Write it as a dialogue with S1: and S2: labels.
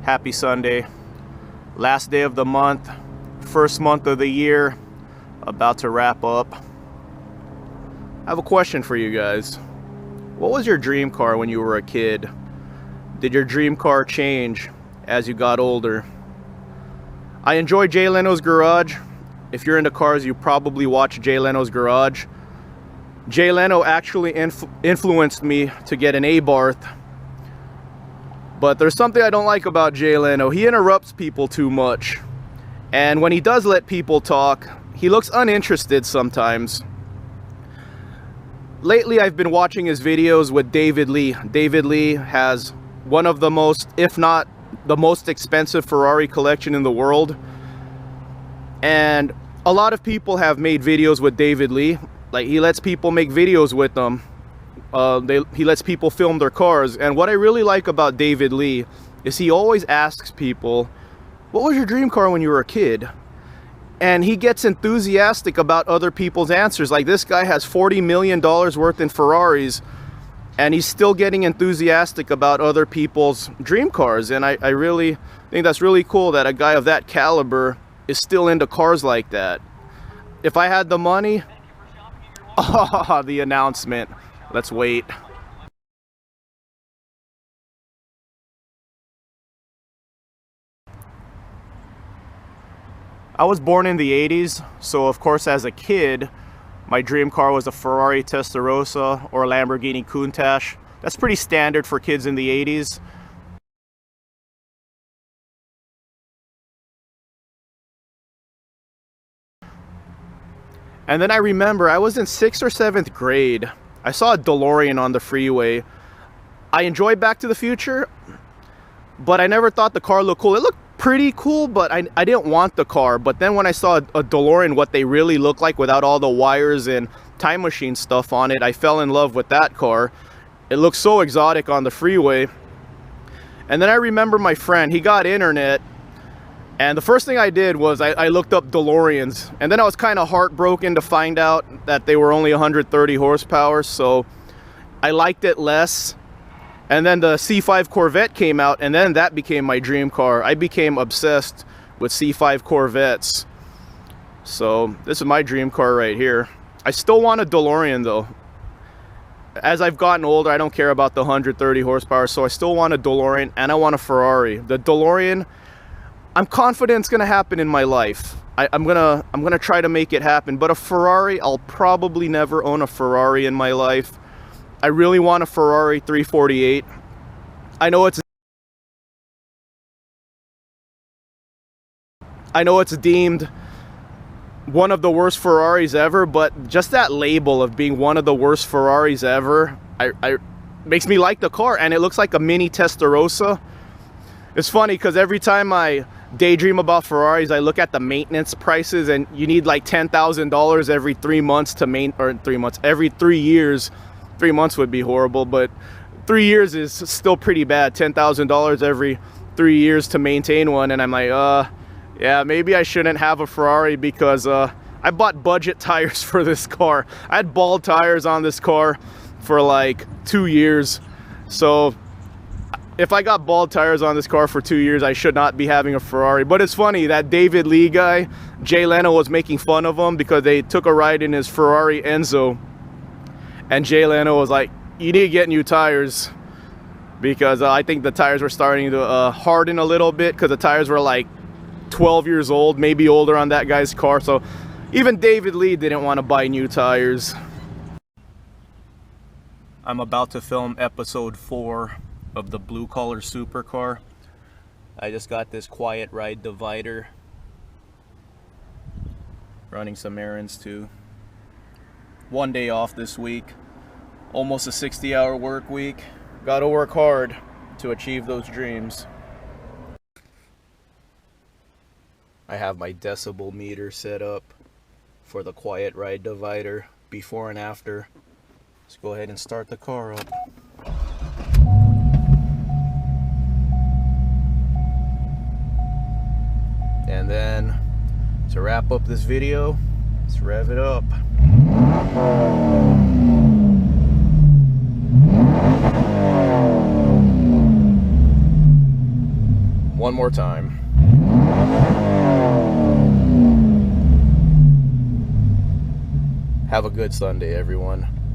S1: Happy Sunday. Last day of the month, first month of the year, about to wrap up. I have a question for you guys. What was your dream car when you were a kid? Did your dream car change as you got older? I enjoy Jay Leno's Garage. If you're into cars, you probably watch Jay Leno's Garage. Jay Leno actually influenced me to get an Abarth. But there's something I don't like about Jay Leno. He interrupts people too much. And when he does let people talk, he looks uninterested sometimes. Lately, I've been watching his videos with David Lee. David Lee has one of the most, if not the most expensive Ferrari collection in the world. And a lot of people have made videos with David Lee. Like, he lets people make videos with them. He lets people film their cars. And what I really like about David Lee is he always asks people, what was your dream car when you were a kid? And he gets enthusiastic about other people's answers. Like, this guy has $40 million worth in Ferraris, and he's still getting enthusiastic about other people's dream cars. And I really think that's really cool that a guy of that caliber is still into cars like that. If I had the money, oh, the announcement. Let's wait. I was born in the 80s, so of course as a kid, my dream car was a Ferrari Testarossa or a Lamborghini Countach. That's pretty standard for kids in the 80s. And then I remember I was in 6th or 7th grade. I saw a DeLorean on the freeway. I enjoyed Back to the Future, but I never thought the car looked cool. It looked pretty cool, but I didn't want the car. But then when I saw a DeLorean, what they really look like without all the wires and time machine stuff on it, I fell in love with that car. It looked so exotic on the freeway. And then I remember my friend, he got internet, and the first thing I did was I looked up DeLoreans, and then I was kind of heartbroken to find out that they were only 130 horsepower, so I liked it less. And then the C5 Corvette came out, and then that became my dream car. I became obsessed with C5 Corvettes. So this is my dream car right here. I still want a DeLorean though. As I've gotten older, I don't care about the 130 horsepower, so I still want a DeLorean, and I want a Ferrari. The DeLorean, I'm confident it's gonna happen in my life. I'm gonna try to make it happen. But a Ferrari, I'll probably never own a Ferrari in my life. I really want a Ferrari 348. I know it's deemed one of the worst Ferraris ever, but just that label of being one of the worst Ferraris ever, I makes me like the car, and it looks like a mini Testarossa. It's funny because every time I daydream about Ferraris, I look at the maintenance prices, and you need like $10,000 every 3 months to every 3 years. 3 months would be horrible, but 3 years is still pretty bad. $10,000 every 3 years to maintain one. And I'm like, yeah, maybe I shouldn't have a Ferrari, because I bought budget tires for this car. I had bald tires on this car for like 2 years. So if I got bald tires on this car for 2 years, I should not be having a Ferrari. But it's funny, that David Lee guy, Jay Leno, was making fun of him because they took a ride in his Ferrari Enzo. And Jay Leno was like, you need to get new tires, because I think the tires were starting to harden a little bit, because the tires were like 12 years old, maybe older on that guy's car. So even David Lee didn't want to buy new tires. I'm about to film episode 4 of the Blue Collar Supercar. I just got this quiet ride divider. Running some errands too. 1 day off this week, almost a 60-hour work week. Gotta work hard to achieve those dreams. I have my decibel meter set up for the quiet ride divider, before and after. Let's go ahead and start the car up. And then to wrap up this video, let's rev it up. one more time. Have a good Sunday, everyone.